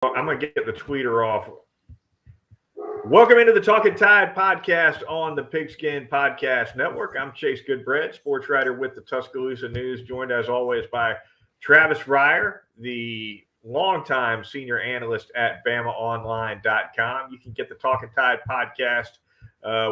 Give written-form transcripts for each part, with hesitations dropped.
I'm going to get the tweeter off. Welcome into the Talkin Tide podcast on the Pigskin Podcast Network. I'm Chase Goodbread, sports writer with the Tuscaloosa News, joined as always by Travis Reier, the longtime senior analyst at BamaOnline.com. You can get the Talkin Tide podcast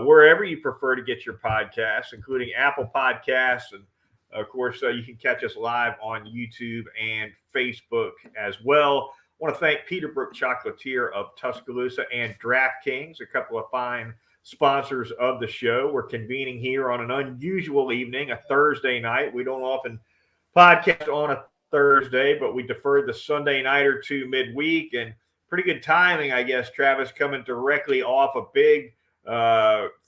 wherever you prefer to get your podcasts, including Apple Podcasts. And, of course, you can catch us live on YouTube and Facebook as well. I want to thank Peterbrook Chocolatier of Tuscaloosa and DraftKings, a couple of fine sponsors of the show. We're convening here on an unusual evening, a Thursday night. We don't often podcast on a Thursday, but we deferred the Sunday night or two midweek, and pretty good timing, I guess, Travis, coming directly off a big,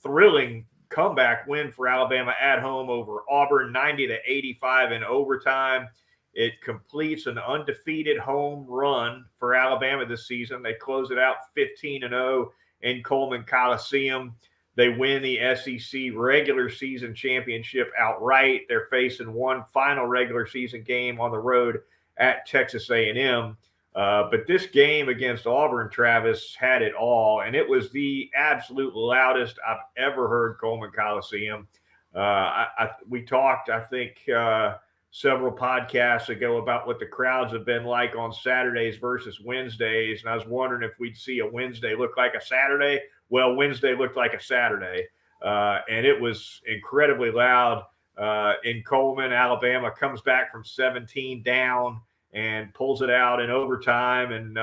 thrilling comeback win for Alabama at home over Auburn, 90-85 in overtime. It completes an undefeated home run for Alabama this season. They close it out 15-0 in Coleman Coliseum. They win the SEC regular season championship outright. They're facing one final regular season game on the road at Texas A&M. But this game against Auburn, Travis, had it all, and it was the absolute loudest I've ever heard Coleman Coliseum. We talked, I think, several podcasts ago about what the crowds have been like on Saturdays versus Wednesdays. And I was wondering if we'd see a Wednesday look like a Saturday. Well, Wednesday looked like a Saturday. And it was incredibly loud in Coleman. Alabama comes back from 17 down and pulls it out in overtime. And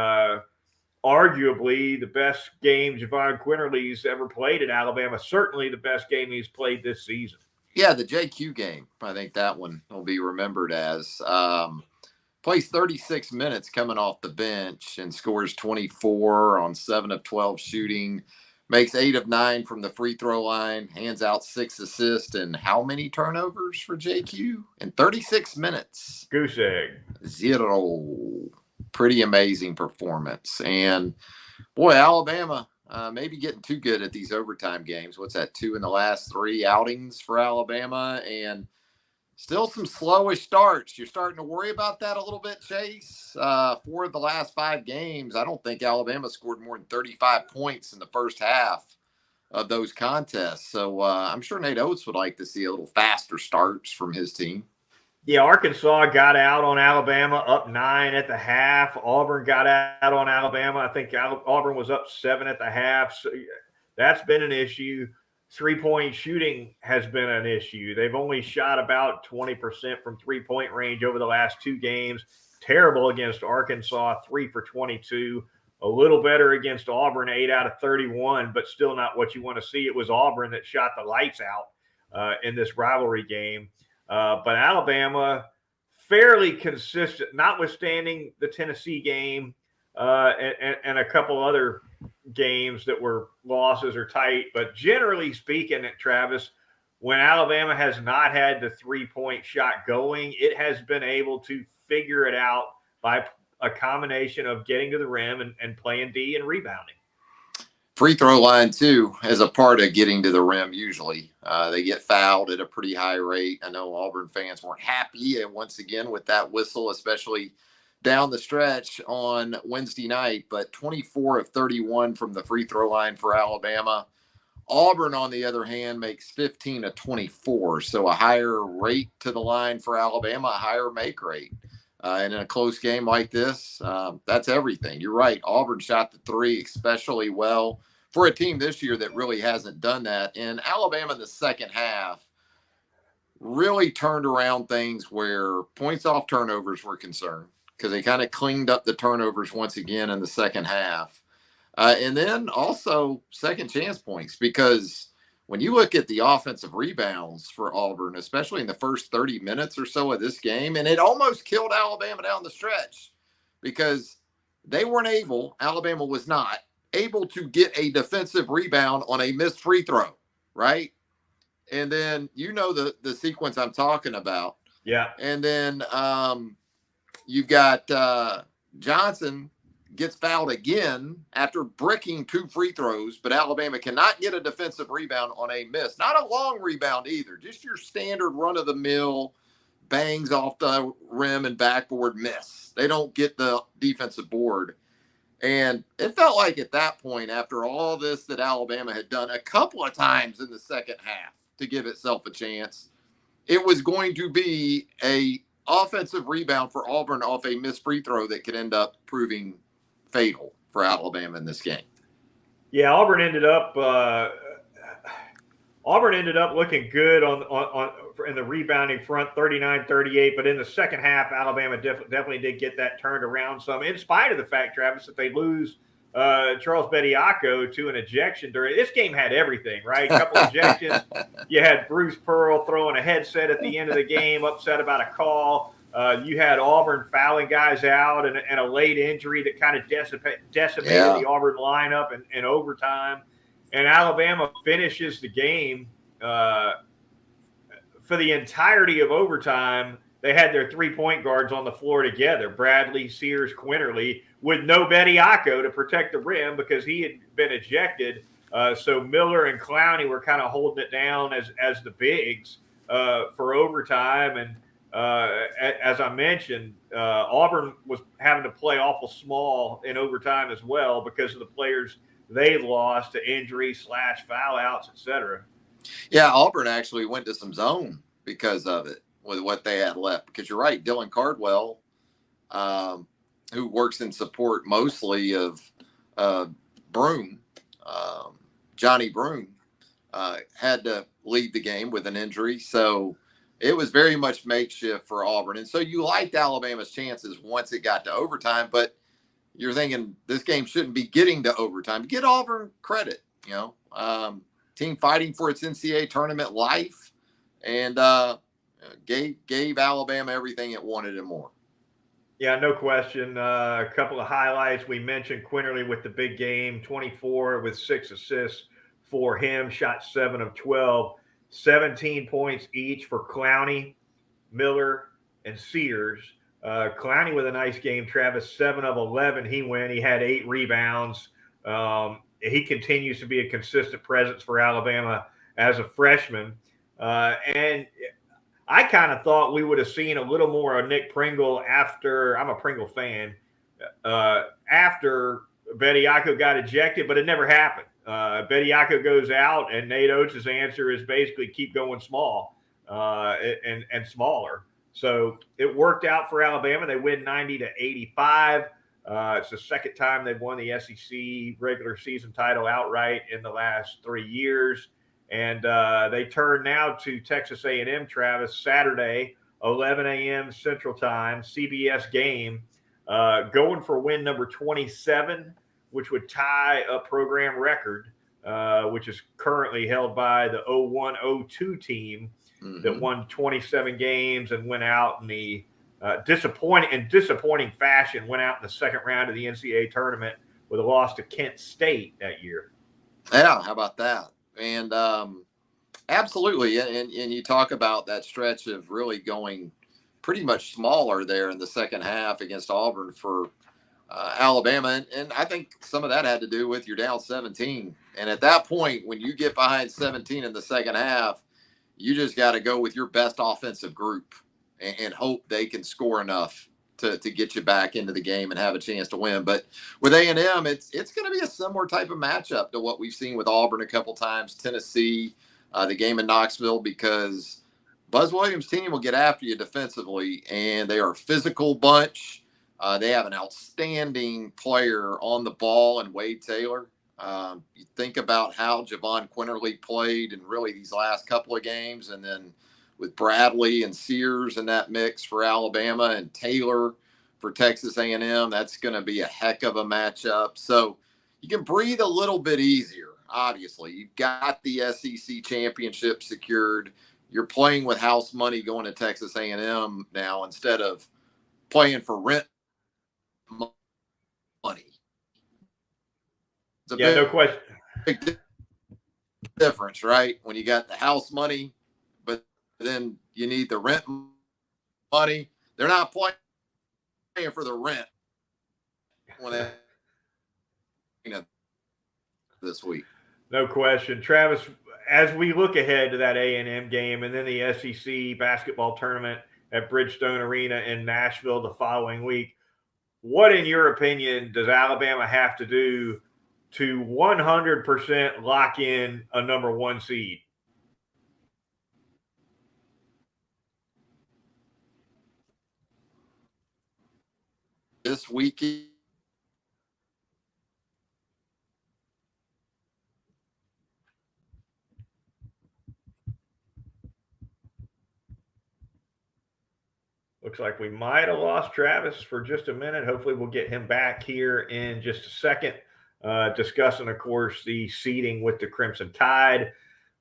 arguably the best game Javon Quinterly's ever played at Alabama. Certainly the best game he's played this season. Yeah, the JQ game. I think that one will be remembered as. Plays 36 minutes coming off the bench and scores 24 on 7 of 12 shooting. Makes 8 of 9 from the free throw line. Hands out 6 assists and how many turnovers for JQ? In 36 minutes. Goose egg. 0. Pretty amazing performance. And, boy, Alabama maybe getting too good at these overtime games. What's that, 2 in the last 3 outings for Alabama? And still some slowish starts. You're starting to worry about that a little bit, Chase. 4 of the last 5 games, I don't think Alabama scored more than 35 points in the first half of those contests. So I'm sure Nate Oates would like to see a little faster starts from his team. Yeah, Arkansas got out on Alabama up 9 at the half. Auburn got out on Alabama. I think Auburn was up 7 at the half. So that's been an issue. Three-point shooting has been an issue. They've only shot about 20% from three-point range over the last 2 games. Terrible against Arkansas, 3 for 22. A little better against Auburn, 8 out of 31, but still not what you want to see. It was Auburn that shot the lights out in this rivalry game. But Alabama, fairly consistent, notwithstanding the Tennessee game and a couple other games that were losses or tight. But generally speaking, Travis, when Alabama has not had the three-point shot going, it has been able to figure it out by a combination of getting to the rim and playing D and rebounding. Free throw line, too, as a part of getting to the rim, usually. They get fouled at a pretty high rate. I know Auburn fans weren't happy, once again, with that whistle, especially down the stretch on Wednesday night. But 24 of 31 from the free throw line for Alabama. Auburn, on the other hand, makes 15 of 24. So a higher rate to the line for Alabama, a higher make rate. And in a close game like this, that's everything. You're right. Auburn shot the 3 especially well for a team this year that really hasn't done that. And Alabama in the second half really turned around things where points off turnovers were concerned because they kind of cleaned up the turnovers once again in the second half. And then also second chance points, because when you look at the offensive rebounds for Auburn, especially in the first 30 minutes or so of this game, and it almost killed Alabama down the stretch because they weren't able, Alabama was not able to get a defensive rebound on a missed free throw, right? And then you know the sequence I'm talking about. Yeah. And then you've got Johnson gets fouled again after bricking 2 free throws, but Alabama cannot get a defensive rebound on a miss. Not a long rebound either, just your standard run-of-the-mill bangs off the rim and backboard miss. They don't get the defensive board. And it felt like at that point, after all this that Alabama had done a couple of times in the second half to give itself a chance, it was going to be a offensive rebound for Auburn off a missed free throw that could end up proving fatal for Alabama in this game. Yeah, Auburn ended up looking good in the rebounding front, 39-38. But in the second half, Alabama definitely did get that turned around some, in spite of the fact, Travis, that they lose Charles Bediako to an ejection during this game. Had everything, right? A couple ejections. You had Bruce Pearl throwing a headset at the end of the game, upset about a call. You had Auburn fouling guys out and a late injury that kind of decimated the Auburn lineup in overtime. And Alabama finishes the game for the entirety of overtime. They had their 3-point guards on the floor together, Bradley, Sears, Quinterly, with no Bediako to protect the rim because he had been ejected. So Miller and Clowney were kind of holding it down as the bigs for overtime. And as I mentioned, Auburn was having to play awful small in overtime as well because of the players they lost to injury / foul outs, etc. Yeah, Auburn actually went to some zone because of it with what they had left. Because you're right, Dylan Cardwell, who works in support mostly of Broome, Johnny Broome, had to leave the game with an injury. So it was very much makeshift for Auburn. And so you liked Alabama's chances once it got to overtime, but you're thinking this game shouldn't be getting to overtime. Get Auburn credit, team fighting for its NCAA tournament life, and gave Alabama everything it wanted and more. Yeah, no question. A couple of highlights. We mentioned Quinterly with the big game, 24 with 6 assists for him, shot 7 of 12, 17 points each for Clowney, Miller, and Sears. Clowney with a nice game, Travis, 7 of 11. He had 8 rebounds. He continues to be a consistent presence for Alabama as a freshman. And I kind of thought we would have seen a little more of Nick Pringle after – I'm a Pringle fan – after Bediako got ejected, but it never happened. Bediako goes out, and Nate Oates' answer is basically keep going small and smaller. So it worked out for Alabama. They win 90-85. It's the second time they've won the SEC regular season title outright in the last 3 years. And they turn now to Texas A&M, Travis, Saturday, 11 a.m. Central Time, CBS game, going for win number 27, which would tie a program record, which is currently held by the 01-02 team that won 27 games and went out in the disappointing fashion, went out in the second round of the NCAA tournament with a loss to Kent State that year. Yeah, how about that? And absolutely. And you talk about that stretch of really going pretty much smaller there in the second half against Auburn for Alabama. And I think some of that had to do with you're down 17. And at that point, when you get behind 17 in the second half, you just got to go with your best offensive group and hope they can score enough to get you back into the game and have a chance to win. But with A&M, it's going to be a similar type of matchup to what we've seen with Auburn a couple times, Tennessee, the game in Knoxville, because Buzz Williams' team will get after you defensively, and they are a physical bunch. They have an outstanding player on the ball in Wade Taylor. You think about how Javon Quinterly played in really these last couple of games, and then with Bradley and Sears in that mix for Alabama and Taylor for Texas A&M, that's going to be a heck of a matchup. So you can breathe a little bit easier, obviously. You've got the SEC championship secured. You're playing with house money going to Texas A&M now instead of playing for rent money. It's no question. Big difference, right? When you got the house money, but then you need the rent money. They're not playing for the rent when they, this week. No question. Travis, as we look ahead to that A&M game and then the SEC basketball tournament at Bridgestone Arena in Nashville the following week, what, in your opinion, does Alabama have to do to 100% lock in a number 1 seed? This weekend, Looks like we might have lost Travis for just a minute. Hopefully, we'll get him back here in just a second. Discussing, of course, the seeding with the Crimson Tide.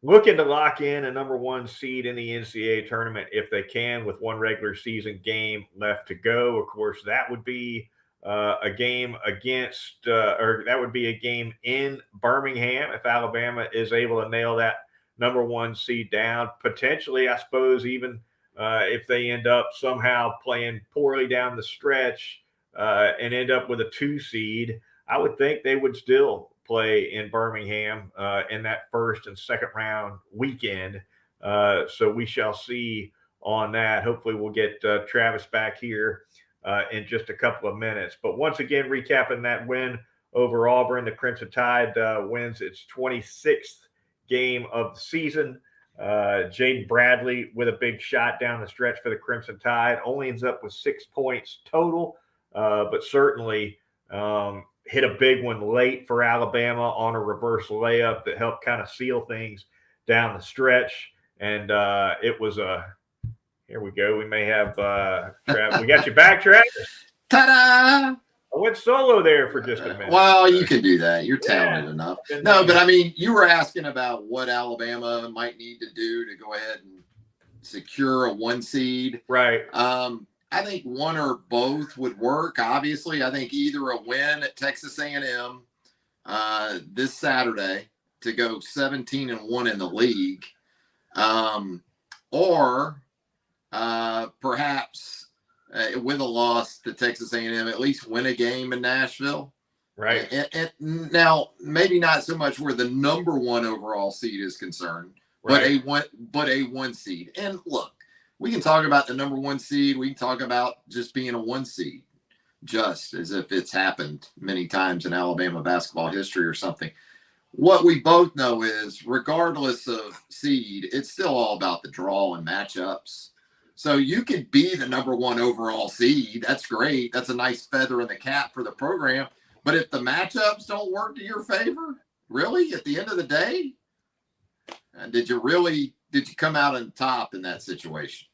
Looking to lock in a number 1 seed in the NCAA tournament if they can, with one regular season game left to go. Of course, that would be a game or that would be a game in Birmingham if Alabama is able to nail that number 1 seed down. Potentially, I suppose, even if they end up somehow playing poorly down the stretch and end up with a 2 seed, I would think they would still play in Birmingham in that first and second round weekend. So we shall see on that. Hopefully we'll get Travis back here in just a couple of minutes. But once again, recapping that win over Auburn, the Crimson Tide wins its 26th game of the season. Jaden Bradley with a big shot down the stretch for the Crimson Tide, only ends up with 6 points total, but certainly hit a big one late for Alabama on a reverse layup that helped kind of seal things down the stretch. And it was here we go. We may have Travis. We got you back, Travis. Ta-da! I went solo there for just a minute. Well, you can do that. You're talented enough. No, but I mean, you were asking about what Alabama might need to do to go ahead and secure a 1 seed. Right. I think one or both would work. Obviously, I think either a win at Texas A&M this Saturday to go 17-1 in the league, or perhaps with a loss to Texas A&M, at least win a game in Nashville. Right. And now, maybe not so much where the number 1 overall seed is concerned, right. but a 1 seed. And look, we can talk about the number 1 seed. We can talk about just being a 1 seed, just as if it's happened many times in Alabama basketball history or something. What we both know is, regardless of seed, it's still all about the draw and matchups. So you could be the number 1 overall seed. That's great. That's a nice feather in the cap for the program. But if the matchups don't work to your favor, really, at the end of the day, did you come out on top in that situation?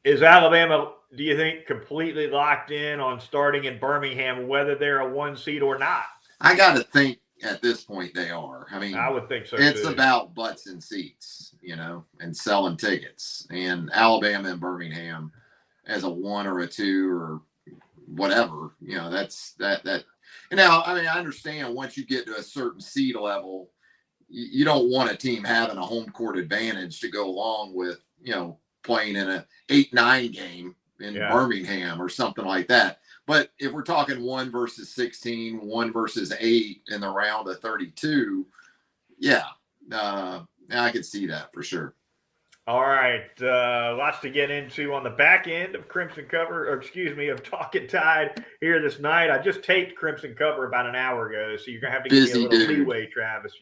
Is Alabama, do you think, completely locked in on starting in Birmingham, whether they're a 1 seed or not? I got to think at this point they are. I mean, I would think so. It's too. about butts and seats, and selling tickets. And Alabama and Birmingham as a 1 or a 2 or whatever, that's that. Now, I mean, I understand once you get to a certain seed level, you don't want a team having a home court advantage to go along with, playing in an 8-9 game in Birmingham or something like that. But if we're talking 1 versus 16, 1 versus 8 in the round of 32, I could see that for sure. All right. Lots to get into on the back end of of Talkin Tide here this night. I just taped Crimson Cover about an hour ago, so you're going to have to give me a little leeway, Travis.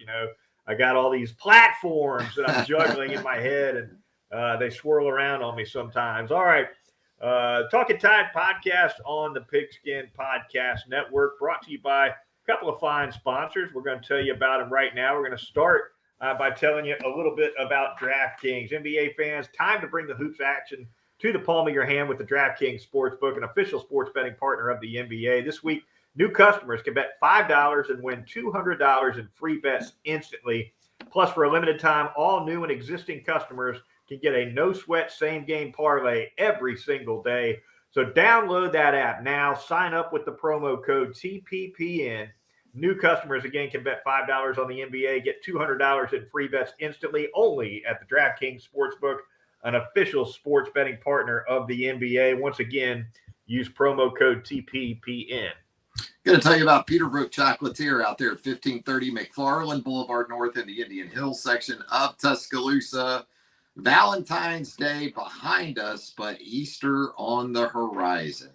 I got all these platforms that I'm juggling in my head, and they swirl around on me sometimes. All right. Talkin Tide podcast on the Pigskin Podcast Network, brought to you by a couple of fine sponsors. We're going to tell you about them right now. We're going to start by telling you a little bit about DraftKings. NBA fans, time to bring the hoops action to the palm of your hand with the DraftKings Sportsbook, an official sports betting partner of the NBA. This week, new customers can bet $5 and win $200 in free bets instantly. Plus, for a limited time, all new and existing customers can get a no-sweat same-game parlay every single day. So download that app now. Sign up with the promo code TPPN. New customers, again, can bet $5 on the NBA, get $200 in free bets instantly, only at the DraftKings Sportsbook, an official sports betting partner of the NBA. Once again, use promo code TPPN. Going to tell you about Peterbrook Chocolatier out there at 1530 McFarland Boulevard North in the Indian Hills section of Tuscaloosa. Valentine's Day behind us, but Easter on the horizon.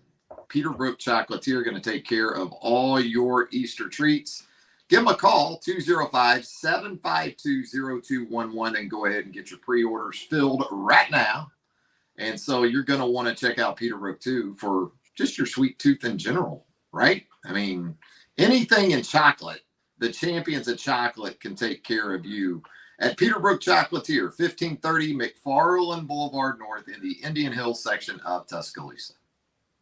Peterbrook Chocolatier are going to take care of all your Easter treats. Give them a call, 205-752-0211, and go ahead and get your pre-orders filled right now. And so you're going to want to check out Peterbrook, too, for just your sweet tooth in general, right? I mean, anything in chocolate, the champions of chocolate can take care of you at Peterbrook Chocolatier, 1530 McFarland Boulevard North in the Indian Hills section of Tuscaloosa.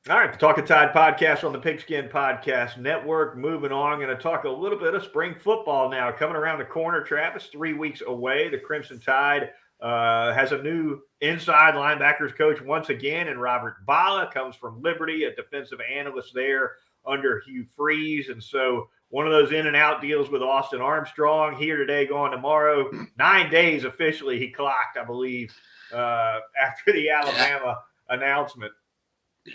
All right, the Talkin Tide podcast on the Pigskin Podcast Network. Moving on, I'm going to talk a little bit of spring football now. Coming around the corner, Travis, 3 weeks away. The Crimson Tide has a new inside linebackers coach once again, and Robert Bala comes from Liberty, a defensive analyst there under Hugh Freeze. And so one of those in and out deals with Austin Armstrong, here today, gone tomorrow. 9 days officially he clocked, I believe, after the Alabama announcement.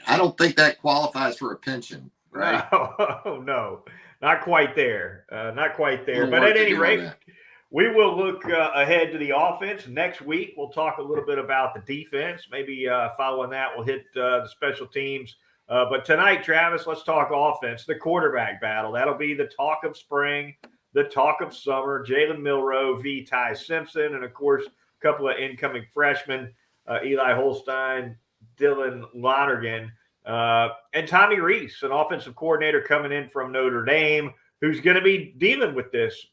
I don't think that qualifies for a pension, right? No, not quite there. Not quite there. But at any rate, we will look ahead to the offense. Next week, we'll talk a little bit about the defense. Maybe following that, we'll hit the special teams. But tonight, Travis, let's talk offense, the quarterback battle. That'll be the talk of spring, the talk of summer. Jalen Milroe v. Ty Simpson, and, of course, a couple of incoming freshmen, Eli Holstein, Dylan Lonergan, and Tommy Reese, an offensive coordinator coming in from Notre Dame, who's going to be dealing with this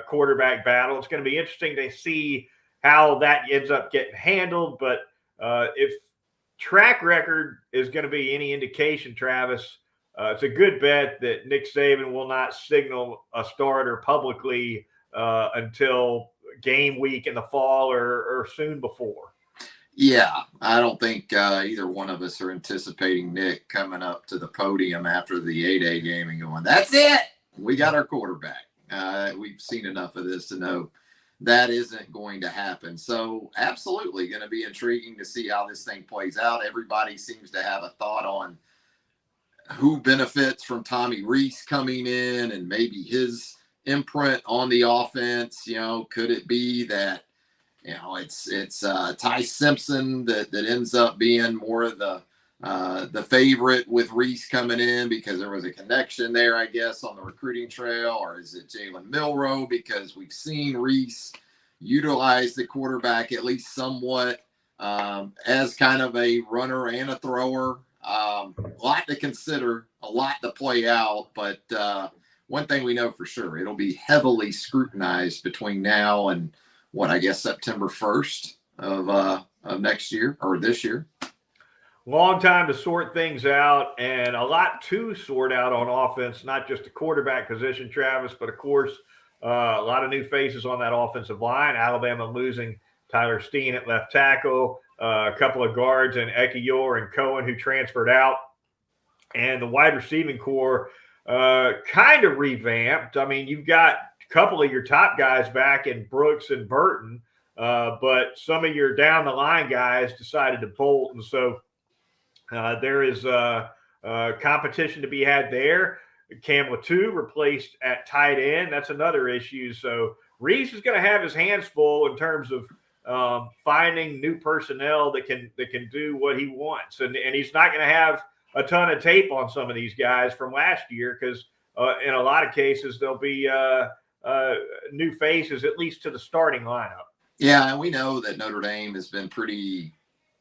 quarterback battle. It's going to be interesting to see how that ends up getting handled. But if track record is going to be any indication, Travis, it's a good bet that Nick Saban will not signal a starter publicly until game week in the fall or soon before. Yeah, I don't think either one of us are anticipating Nick coming up to the podium after the 8A game and going, that's it. We got our quarterback. We've seen enough of this to know that isn't going to happen. So absolutely going to be intriguing to see how this thing plays out. Everybody seems to have a thought on who benefits from Tommy Reese coming in and maybe his imprint on the offense. You know, could it be that, you know, it's Ty Simpson that ends up being more of the favorite with Reese coming in because there was a connection there, I guess, on the recruiting trail? Or is it Jalen Milroe because we've seen Reese utilize the quarterback at least somewhat as kind of a runner and a thrower? A lot to consider, a lot to play out, but one thing we know for sure, it'll be heavily scrutinized between now and September 1st of next year or this year. Long time to sort things out, and a lot to sort out on offense, not just the quarterback position, Travis, but of course, a lot of new faces on that offensive line. Alabama losing Tyler Steen at left tackle, a couple of guards in Ekiyor and Cohen who transferred out, and the wide receiving core kind of revamped. I mean, you've got a couple of your top guys back in Brooks and Burton, but some of your down the line guys decided to bolt, and so there is competition to be had there. Cam Latu replaced at tight end. That's another issue. So Reese is going to have his hands full in terms of finding new personnel that can do what he wants, and he's not going to have a ton of tape on some of these guys from last year because in a lot of cases there'll be new faces, at least to the starting lineup. Yeah, and we know that Notre Dame has been pretty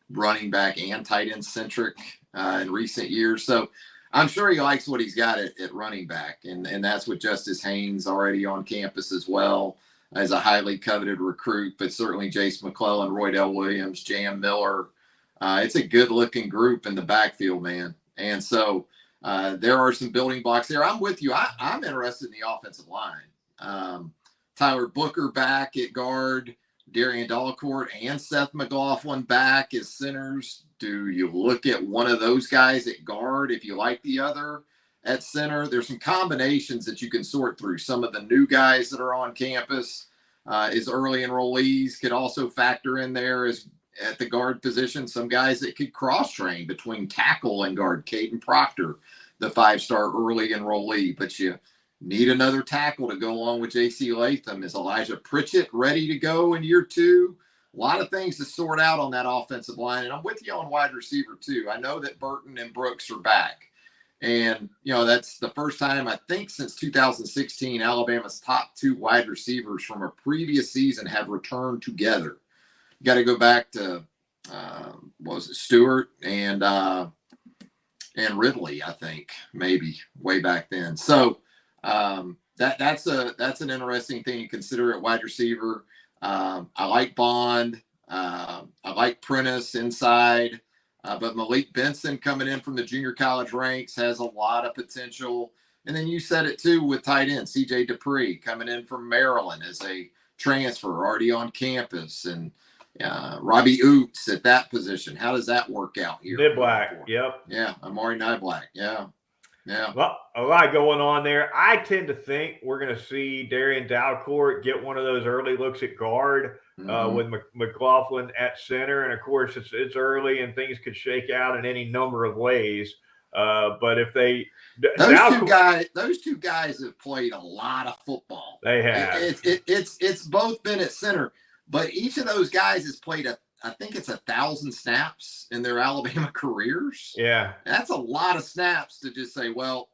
running back and tight end centric in recent years. So I'm sure he likes what he's got at running back. And that's with Justice Haynes already on campus as well as a highly coveted recruit, but certainly Jace McClellan, Roydell Williams, Jam Miller. It's a good looking group in the backfield, man. And so there are some building blocks there. I'm with you. I'm interested in the offensive line. Tyler Booker back at guard, Darian Dallacourt and Seth McLaughlin back as centers. Do you look at one of those guys at guard if you like the other at center? There's some combinations that you can sort through. Some of the new guys that are on campus as early enrollees could also factor in there as at the guard position. Some guys that could cross-train between tackle and guard. Caden Proctor, the 5-star early enrollee. But you need another tackle to go along with J.C. Latham. Is Elijah Pritchett ready to go in year 2? A lot of things to sort out on that offensive line. And I'm with you on wide receiver, too. I know that Burton and Brooks are back. And, that's the first time, I think, since 2016, Alabama's top 2 wide receivers from a previous season have returned together. You got to go back to, what was it, Stewart and Ridley, I think, maybe way back then. So that's an interesting thing to consider at wide receiver. I like Bond. I like Prentice inside. But Malik Benson coming in from the junior college ranks has a lot of potential. And then you said it too with tight end C.J. Dupree coming in from Maryland as a transfer already on campus, and Robbie Oots at that position. How does that work out here? Niblack, yep. Yeah, Amari Niblack, yeah. Well, a lot going on there. I tend to think we're going to see Darian Dalcourt get one of those early looks at guard. With McLaughlin at center. And of course, it's early and things could shake out in any number of ways. But if those two guys have played a lot of football. They have. It's both been at center, but each of those guys has played I think it's 1,000 snaps in their Alabama careers. Yeah. That's a lot of snaps to just say, well,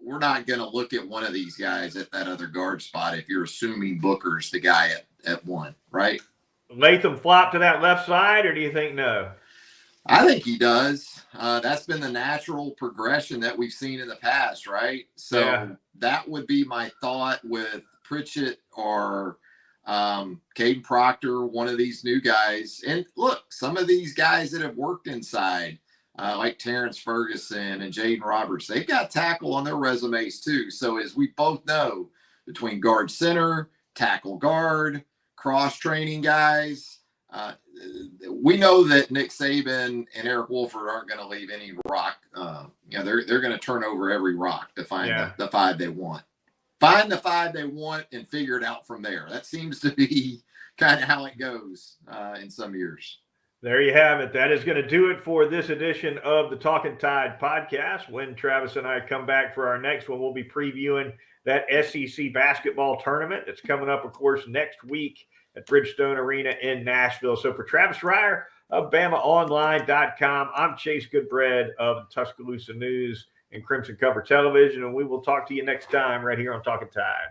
we're not going to look at one of these guys at that other guard spot if you're assuming Booker's the guy at one, right? Latham flop to that left side, or do you think no? I think he does. That's been the natural progression that we've seen in the past, right? So that would be my thought with Pritchett or Caden Proctor, one of these new guys. And look, some of these guys that have worked inside, like Terrence Ferguson and Jaden Roberts, they've got tackle on their resumes too. So as we both know, between guard center, tackle guard, cross-training guys, we know that Nick Saban and Eric Wolford aren't going to leave any rock. They're going to turn over every rock to find the 5 they want. Find the 5 they want and figure it out from there. That seems to be kind of how it goes in some years. There you have it. That is going to do it for this edition of the Talkin Tide podcast. When Travis and I come back for our next one, we'll be previewing that SEC basketball tournament that's coming up, of course, next week at Bridgestone Arena in Nashville. So for Travis Reier of BamaOnline.com, I'm Chase Goodbread of the Tuscaloosa News and Crimson Cover Television, and we will talk to you next time right here on Talkin Tide.